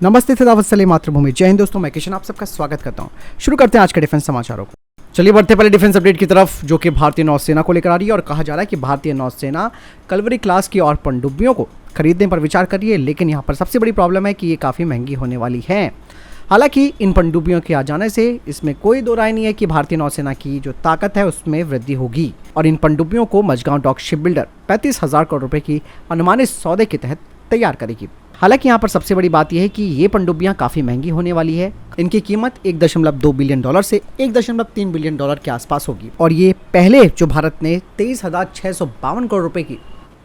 नमस्ते दावत सले मातृभूमि। जय हिंद दोस्तों, मैं किशन आप सबका स्वागत करता हूं। शुरू करते हैं आज के डिफेंस समाचारों को। चलिए बढ़ते पहले डिफेंस अपडेट की तरफ, जो कि भारतीय नौसेना को लेकर आ रही है। और कहा जा रहा है कि भारतीय नौसेना कलवरी क्लास की और पनडुब्बियों को खरीदने पर विचार कर रही है, लेकिन यहाँ पर सबसे बड़ी प्रॉब्लम है कि ये काफ़ी महंगी होने वाली है। हालांकि इन पनडुब्बियों के आ जाने से इसमें कोई दो राय नहीं है कि भारतीय नौसेना की जो ताकत है उसमें वृद्धि होगी। और इन पनडुब्बियों को Mazagon dock ship builder 35,000 crore रुपए की अनुमानित सौदे के तहत तैयार करेगी। हालांकि यहाँ पर सबसे बड़ी बात यह है कि ये पनडुब्बियां काफी महंगी होने वाली है। इनकी कीमत $1.2 बिलियन से $1.3 बिलियन के आसपास होगी। और ये पहले जो भारत ने 23,652 करोड़ रुपए की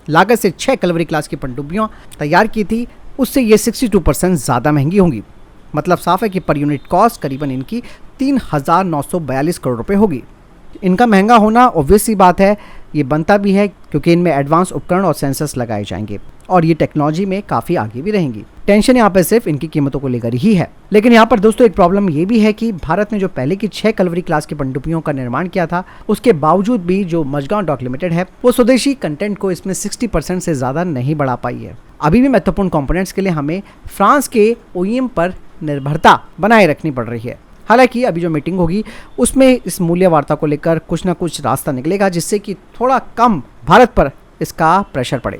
लागत से 6 कलवरी क्लास की पनडुब्बियां तैयार की थी, उससे ये 62% ज्यादा महंगी होंगी। मतलब साफ है कि पर यूनिट कॉस्ट करीबन इनकी 3,942 करोड़ रुपए होगी। इनका महंगा होना ऑब्वियस सी बात है, ये बनता भी है क्योंकि इनमें एडवांस उपकरण और सेंसर्स लगाए जाएंगे और ये टेक्नोलॉजी में काफ़ी आगे भी रहेंगी। टेंशन यहाँ पर सिर्फ इनकी कीमतों को लेकर ही है। लेकिन यहाँ पर दोस्तों एक प्रॉब्लम ये भी है कि भारत ने जो पहले की 6 कलवरी क्लास की पनडुब्बियों का निर्माण किया था, उसके बावजूद भी जो मझगांव डॉक लिमिटेड है वो स्वदेशी कंटेंट को इसमें 60% से ज़्यादा नहीं बढ़ा पाई है। अभी भी महत्वपूर्ण कंपोनेंट्स के लिए हमें फ्रांस के OEM पर निर्भरता बनाए रखनी पड़ रही है। हालांकि अभी जो मीटिंग होगी उसमें इस मूल्य वार्ता को लेकर कुछ ना कुछ रास्ता निकलेगा, जिससे कि थोड़ा कम भारत पर इसका प्रेशर पड़े।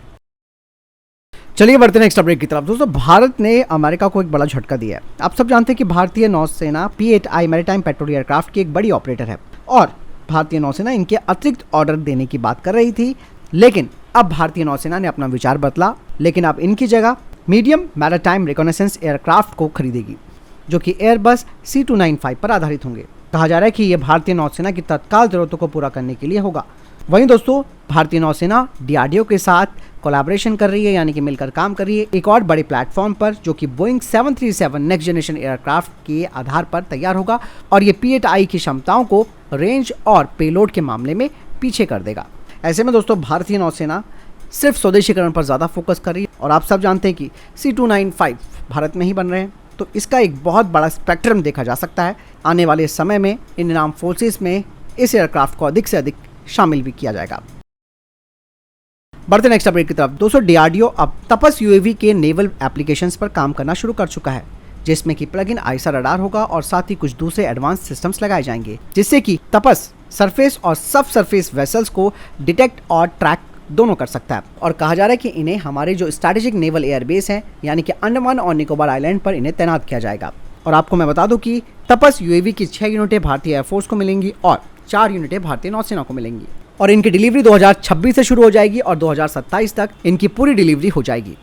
चलिए बढ़ते हैं नेक्स्ट अपडेट की तरफ। दोस्तों भारत ने अमेरिका को एक बड़ा झटका दिया है। आप सब जानते हैं कि भारतीय नौसेना P-8I मैरीटाइम पेट्रोल एयरक्राफ्ट की एक बड़ी ऑपरेटर है और भारतीय नौसेना इनके अतिरिक्त ऑर्डर देने की बात कर रही थी, लेकिन अब भारतीय नौसेना ने अपना विचार बदला। लेकिन अब इनकी जगह मीडियम मैरीटाइम रिकॉनेसेंस एयरक्राफ्ट को खरीदेगी, जो कि एयरबस C295 पर आधारित होंगे। कहा जा रहा है कि यह भारतीय नौसेना की तत्काल जरूरतों को पूरा करने के लिए होगा। वहीं दोस्तों भारतीय नौसेना DRDO के साथ कोलैबोरेशन कर रही है, यानी कि मिलकर काम कर रही है एक और बड़े प्लेटफॉर्म पर, जो कि बोइंग 737 नेक्स्ट जनरेशन एयरक्राफ्ट के आधार पर तैयार होगा। और ये P-8I की क्षमताओं को रेंज और पेलोड के मामले में पीछे कर देगा। ऐसे में दोस्तों भारतीय नौसेना सिर्फ स्वदेशीकरण पर ज़्यादा फोकस कर रही है। और आप सब जानते हैं कि C295 भारत में ही बन रहे हैं, तो इसका एक बहुत बड़ा स्पेक्ट्रम देखा जा सकता है। आने वाले समय में इंडियन आर्म फोर्सेस में इस एयरक्राफ्ट को अधिक से अधिक शामिल भी किया जाएगा। बढ़ते नेक्स्ट अपडेट की तरफ। दोस्तों DRDO अब तपस UAV के नेवल एप्लीकेशंस पर काम करना शुरू कर चुका है, जिसमें कि प्लग इन आइसा रडार होगा और साथ ही कुछ दूसरे एडवांस सिस्टम्स लगाए जाएंगे, जिससे कि तपस सरफेस और सब सरफेस वेसल्स को डिटेक्ट और ट्रैक दोनों कर सकता है। और कहा जा रहा है कि इन्हें हमारे जो स्ट्रैटेजिक नेवल एयरबेस है, यानी कि अंडमान और निकोबार आइलैंड पर इन्हें तैनात किया जाएगा। और आपको मैं बता दूं कि तपस UAV की 6 यूनिटें भारतीय एयरफोर्स को मिलेंगी और 4 यूनिटें भारतीय नौसेना को मिलेंगी। और इनकी डिलीवरी 2026 से शुरू हो जाएगी और 2027 तक इनकी पूरी डिलीवरी हो जाएगी।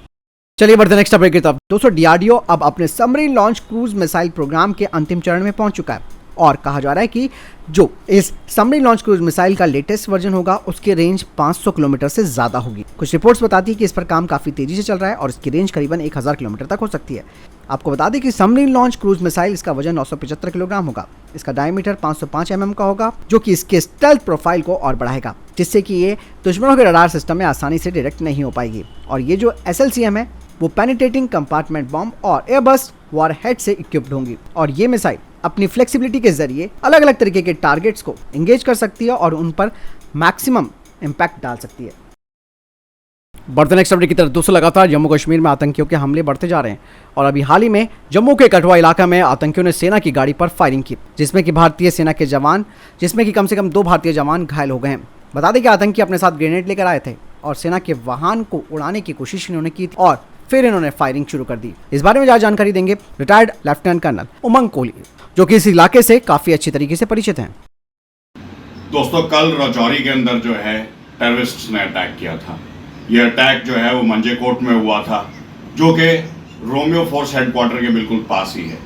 चलिए बढ़ते नेक्स्ट अपडेट की तरफ। दोस्तों DRDO अब अपने submarine launch cruise missile program के अंतिम चरण में पहुंच चुका है। और कहा जा रहा है कि जो इस सबमरीन लॉन्च क्रूज मिसाइल का लेटेस्ट वर्जन होगा, उसकी रेंज 500 किलोमीटर से ज्यादा होगी। कुछ रिपोर्ट्स बताती है कि इस पर काम काफी तेजी से चल रहा है और इसकी रेंज करीबन 1000 किलोमीटर तक हो सकती है। आपको बता दें कि सबमरीन लॉन्च क्रूज मिसाइल, इसका वजन 975 किलोग्राम होगा। इसका डायमीटर 505 mm का होगा, जो कि इसके स्टेल्थ प्रोफाइल को और बढ़ाएगा, जिससे कि ये दुश्मनों के रडार सिस्टम में आसानी से डायरेक्ट नहीं हो पाएगी। और ये जो SLCM है वो पेनिट्रेटिंग कंपार्टमेंट बॉम्ब और एयरबस वॉरहेड से इक्विप्ड होंगी। और ये मिसाइल अपनी फ्लेक्सिबिलिटी के जरिए अलग अलग तरीके के टारगेट्स को एंगेज कर सकती है और उन पर मैक्सिमम इंपैक्ट डाल सकती है। बढ़ते नेक्स्ट अपडेट की तरफ। दोस्तों लगातार जम्मू कश्मीर में आतंकियों के हमले बढ़ते जा रहे हैं और अभी हाल ही में जम्मू के कठुआ इलाका में आतंकियों ने सेना की गाड़ी पर फायरिंग की, जिसमें कि कम से कम 2 भारतीय जवान घायल हो गए हैं। बता दें कि आतंकी अपने साथ ग्रेनेड लेकर आए थे और सेना के वाहन को उड़ाने की कोशिश इन्होंने की थी और फिर इन्होंने फायरिंग शुरू कर दी। इस बारे में ज्यादा जानकारी देंगे रिटायर्ड लेफ्टिनेंट कर्नल उमंग कोहली, जो कि इस इलाके से काफी अच्छी तरीके से परिचित हैं। दोस्तों कल राजौरी के अंदर जो है टेररिस्ट्स ने अटैक किया था। यह अटैक जो है वो मंजेकोट में हुआ था, जो कि रोमियो फोर्स हेडक्वार्टर के बिल्कुल पास ही है।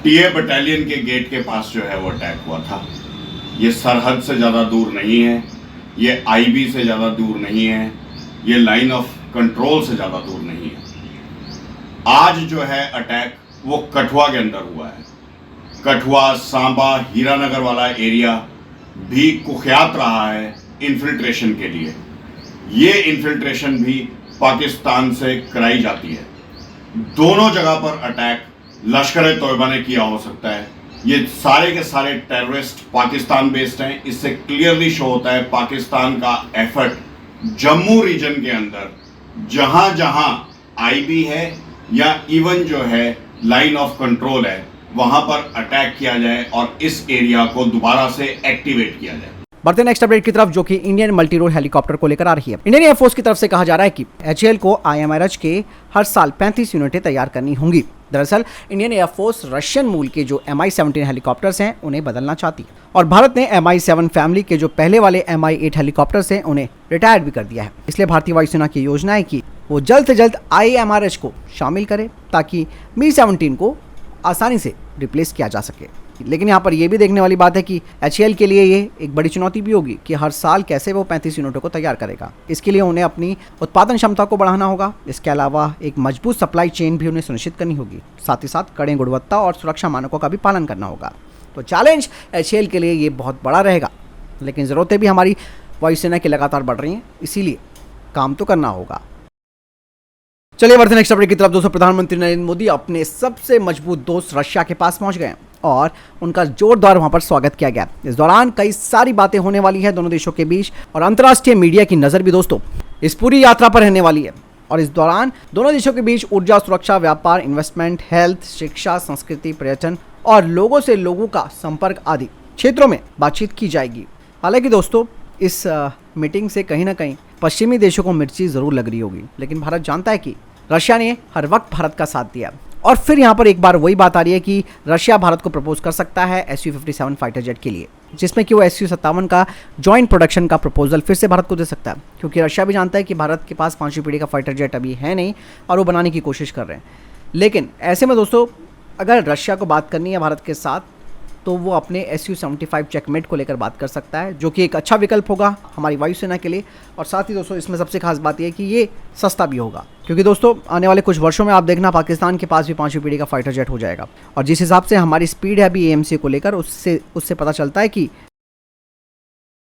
TA बटालियन के गेट के पास जो है वो अटैक हुआ था। ये सरहद से ज़्यादा दूर नहीं है, ये IB से ज़्यादा दूर नहीं है, ये लाइन ऑफ कंट्रोल से ज़्यादा दूर नहीं है। आज जो है अटैक वो कठुआ के अंदर हुआ है। कठुआ, सांबा, हीरानगर वाला एरिया भी कुख्यात रहा है इन्फिल्ट्रेशन के लिए। ये इन्फिल्ट्रेशन भी पाकिस्तान से कराई जाती है। दोनों जगह पर अटैक लश्कर तोयबा ने किया हो सकता है। ये सारे के सारे टेररिस्ट पाकिस्तान बेस्ड हैं। इससे क्लियरली शो होता है पाकिस्तान का एफर्ट जम्मू रीजन के अंदर जहां जहां IB है, या इवन जो है लाइन ऑफ कंट्रोल है वहां पर अटैक किया जाए और इस एरिया को दोबारा से एक्टिवेट किया जाए। बढ़ते नेक्स्ट अपडेट की तरफ, जो कि इंडियन मल्टी रोल हेलीकॉप्टर को लेकर आ रही है। इंडियन एयरफोर्स की तरफ से कहा जा रहा है कि HAL को IMRH के हर साल 35 यूनिटें तैयार करनी होंगी। दरअसल इंडियन एयरफोर्स रशियन मूल के जो Mi-17 हेलीकॉप्टर्स हैं उन्हें बदलना चाहती है और भारत ने Mi-7 फैमिली के जो पहले वाले Mi-8 हेलीकॉप्टर्स हैं उन्हें रिटायर भी कर दिया है। इसलिए भारतीय वायुसेना की योजना है कि वो जल्द से जल्द IMRH को शामिल करे ताकि Mi-17 को आसानी से रिप्लेस किया जा सके। लेकिन यहाँ पर यह भी देखने वाली बात है कि HAL के लिए ये एक बड़ी चुनौती भी होगी कि हर साल कैसे वो 35 यूनिटों को तैयार करेगा। इसके लिए उन्हें अपनी उत्पादन क्षमता को बढ़ाना होगा। इसके अलावा एक मजबूत सप्लाई चेन भी उन्हें सुनिश्चित करनी होगी। साथ ही साथ कड़े गुणवत्ता और सुरक्षा मानकों का भी पालन करना होगा। तो चैलेंज HAL के लिए ये बहुत बड़ा रहेगा, लेकिन ज़रूरतें भी हमारी वायुसेना की लगातार बढ़ रही हैं, इसीलिए काम तो करना होगा। चलिए बढ़ते नेक्स्ट अपडेट की तरफ। दोस्तों, प्रधानमंत्री नरेंद्र मोदी अपने सबसे मजबूत दोस्त रशिया के पास पहुंच गए और उनका जोरदार वहां पर स्वागत किया गया। इस दौरान कई सारी बातें होने वाली है दोनों देशों के बीच और अंतर्राष्ट्रीय मीडिया की नज़र भी दोस्तों इस पूरी यात्रा पर रहने वाली है। और इस दौरान दोनों देशों के बीच ऊर्जा, सुरक्षा, व्यापार, इन्वेस्टमेंट, हेल्थ, शिक्षा, संस्कृति, पर्यटन और लोगों से लोगों का संपर्क आदि क्षेत्रों में बातचीत की जाएगी। हालांकि दोस्तों, इस मीटिंग से कहीं ना कहीं पश्चिमी देशों को मिर्ची जरूर लग रही होगी, लेकिन भारत जानता है कि रशिया ने हर वक्त भारत का साथ दिया। और फिर यहाँ पर एक बार वही बात आ रही है कि रशिया भारत को प्रपोज कर सकता है Su-57 फाइटर जेट के लिए, जिसमें कि वो Su-57 का जॉइंट प्रोडक्शन का प्रपोजल फिर से भारत को दे सकता है, क्योंकि रशिया भी जानता है कि भारत के पास 5वीं पीढ़ी का फाइटर जेट अभी है नहीं और वो बनाने की कोशिश कर रहे हैं। लेकिन ऐसे में दोस्तों, अगर रशिया को बात करनी है भारत के साथ, तो वो अपने Su-75 चेकमेट को लेकर बात कर सकता है, जो कि एक अच्छा विकल्प होगा हमारी वायुसेना के लिए। और साथ ही दोस्तों, इसमें सबसे खास बात यह है कि ये सस्ता भी होगा, क्योंकि दोस्तों आने वाले कुछ वर्षों में आप देखना पाकिस्तान के पास भी 5वीं पीढ़ी का फाइटर जेट हो जाएगा। और जिस हिसाब से हमारी स्पीड है अभी AMC को लेकर, उससे पता चलता है कि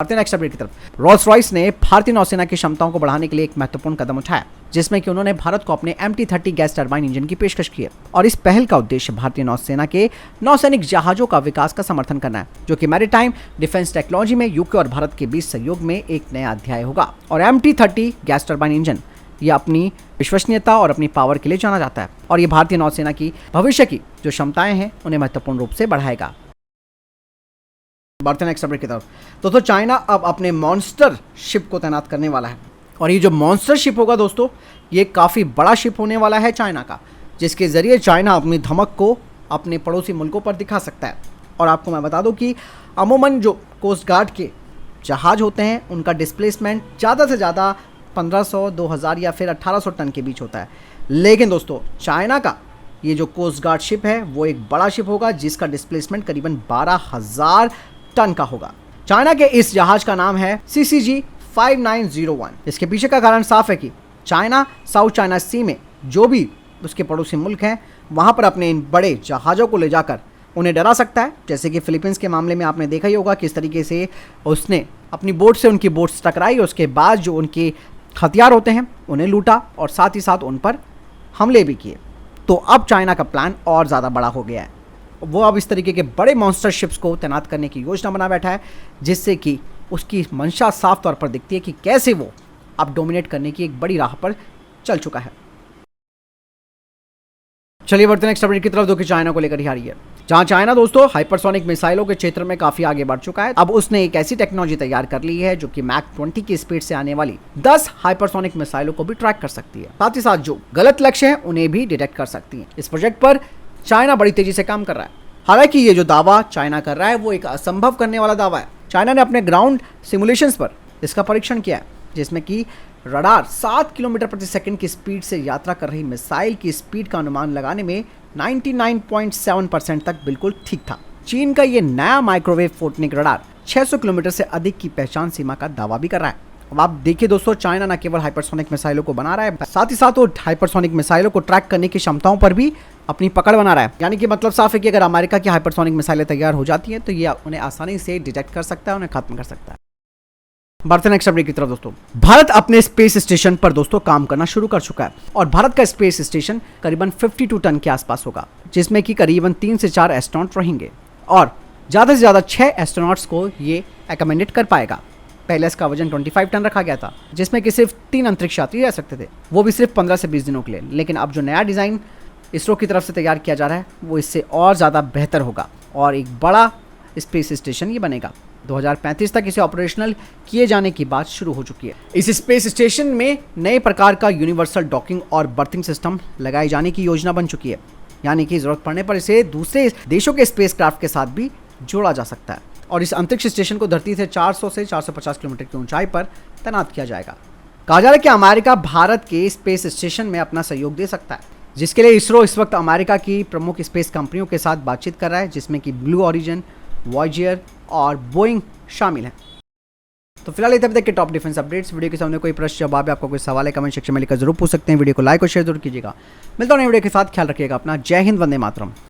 नेक्स्ट अपडेट की तरफ, रॉल्स रॉयस ने भारतीय नौसेना की क्षमताओं को बढ़ाने के लिए एक महत्वपूर्ण कदम उठाया, जिसमें कि उन्होंने भारत को अपने MT-30 गैस टरबाइन इंजन की पेशकश की है। और इस पहल का उद्देश्य भारतीय नौसेना के नौसैनिक जहाजों का विकास का समर्थन करना है, जो कि मैरीटाइम डिफेंस टेक्नोलॉजी में UK और भारत के बीच सहयोग में एक नया अध्याय होगा। और MT-30 गैस टरबाइन इंजन ये अपनी विश्वसनीयता और अपनी पावर के लिए जाना जाता है, और ये भारतीय नौसेना की भविष्य की जो क्षमताएं हैं उन्हें महत्वपूर्ण रूप से बढ़ाएगा। बढ़ते नेक्स्ट अपडेट की तरफ। दोस्तों, चाइना अब अपने मॉन्स्टर शिप को तैनात करने वाला है, और ये जो मॉन्स्टर शिप होगा दोस्तों, ये काफ़ी बड़ा शिप होने वाला है चाइना का, जिसके ज़रिए चाइना अपनी धमक को अपने पड़ोसी मुल्कों पर दिखा सकता है। और आपको मैं बता दूं कि अमूमन जो कोस्ट गार्ड के जहाज होते हैं उनका डिस्प्लेसमेंट ज़्यादा से ज़्यादा 1500, 2000 या फिर 1800 टन के बीच होता है। लेकिन दोस्तों, चाइना का ये जो कोस्ट गार्ड शिप है वो एक बड़ा शिप होगा, जिसका डिस्प्लेसमेंट करीबन 12,000 टन का होगा। चाइना के इस जहाज का नाम है CCG-5901। इसके पीछे का कारण साफ है कि चाइना साउथ चाइना सी में जो भी उसके पड़ोसी मुल्क हैं वहां पर अपने इन बड़े जहाज़ों को ले जाकर उन्हें डरा सकता है। जैसे कि फिलीपींस के मामले में आपने देखा ही होगा किस तरीके से उसने अपनी बोट से उनकी बोट्स टकराई, उसके बाद जो उनके हथियार होते हैं उन्हें लूटा और साथ ही साथ उन पर हमले भी किए। तो अब चाइना का प्लान और ज़्यादा बड़ा हो गया है। वो अब इस तरीके के बड़े मॉन्स्टर शिप्स को तैनात करने की योजना बना बैठा है, जिससे कि उसकी मंशा साफ तौर पर दिखती है कि कैसे वो अब डोमिनेट करने की एक बड़ी राह पर चल चुका है। चलिए बढ़ते हैं नेक्स्ट अपडेट की तरफ, जो कि चाइना को लेकर ही आ रही है, जहां चाइना दोस्तों हाइपरसोनिक मिसाइलों के क्षेत्र में काफी आगे बढ़ चुका है। अब उसने एक ऐसी टेक्नोलॉजी तैयार कर ली है जो कि मैक 20 की स्पीड से आने वाली 10 हाइपरसोनिक मिसाइलों को भी ट्रैक कर सकती है। साथ ही साथ जो गलत लक्ष्य है उन्हें भी डिटेक्ट कर सकती है। इस प्रोजेक्ट पर चाइना बड़ी तेजी से काम कर रहा है। हालांकि ये जो दावा चाइना कर रहा है वो एक असंभव करने वाला दावा है। चाइना ने अपने ग्राउंड सिमुलेशंस पर इसका परीक्षण किया है, जिसमें कि रडार 7 किलोमीटर प्रति सेकंड की स्पीड से यात्रा कर रही मिसाइल की स्पीड का अनुमान लगाने में 99.7% तक बिल्कुल ठीक था। चीन का ये नया माइक्रोवेव फोटनिक रडार 600 किलोमीटर से अधिक की पहचान सीमा का दावा भी कर रहा है। अब आप देखिए दोस्तों, चाइना न केवल हाइपरसोनिक मिसाइलों को बना रहा है, साथ ही साथ वो हाइपरसोनिक मिसाइलों को ट्रैक करने की क्षमताओं पर भी अपनी पकड़ बना रहा है। यानी कि मतलब साफ है कि अगर अमेरिका की हाइपरसोनिक मिसाइलें तैयार हो जाती हैं तो ये उन्हें आसानी से डिटेक्ट कर सकता है, उन्हें खत्म कर सकता है। बढ़ते नेक्स्ट अपडेट की तरफ दोस्तों, भारत अपने स्पेस स्टेशन पर दोस्तों काम करना शुरू कर चुका है, और भारत का स्पेस स्टेशन करीबन 52 टन के आसपास होगा, जिसमें कि करीबन 3 से 4 एस्ट्रोनॉट रहेंगे और ज़्यादा से ज़्यादा 6 एस्ट्रोनॉट्स को ये एकोमोडेट कर पाएगा। पहले इसका वजन 25 टन रखा गया था, जिसमें कि सिर्फ 3 अंतरिक्ष यात्री रह सकते थे, वो भी सिर्फ 15 से 20 दिनों के लिए। लेकिन अब जो नया डिज़ाइन इसरो की तरफ से तैयार किया जा रहा है वो इससे और ज़्यादा बेहतर होगा और एक बड़ा स्पेस स्टेशन ये बनेगा। 2035 तक इसे ऑपरेशनल किए जाने की बात शुरू हो चुकी है। इस स्पेस स्टेशन में नए प्रकार का यूनिवर्सल डॉकिंग और बर्थिंग सिस्टम लगाए जाने की योजना बन चुकी है, यानी कि ज़रूरत पड़ने पर इसे दूसरे देशों के स्पेसक्राफ्ट के साथ भी जोड़ा जा सकता है। और इस अंतरिक्ष स्टेशन को धरती से 400 से 450 किलोमीटर की ऊंचाई पर तैनात किया जाएगा। कहा जा रहा है कि अमेरिका भारत के स्पेस स्टेशन में अपना सहयोग दे सकता है, जिसके लिए इसरो इस वक्त अमेरिका की प्रमुख स्पेस कंपनियों के साथ बातचीत कर रहा है, जिसमें कि ब्लू ओरिजिन, वॉयेजर और बोइंग शामिल हैं। तो फिलहाल तब तक के टॉप डिफेंस अपडेट्स। वीडियो के सामने कोई प्रश्न जवाब है, आपको कोई सवाल है, कमेंट सेक्शन में लिखकर जरूर पूछ सकते हैं। वीडियो को लाइक और शेयर जरूर कीजिएगा। मिलता हूं नए वीडियो के साथ, ख्याल रखिएगा अपना। जय हिंद, वंदे मातरम।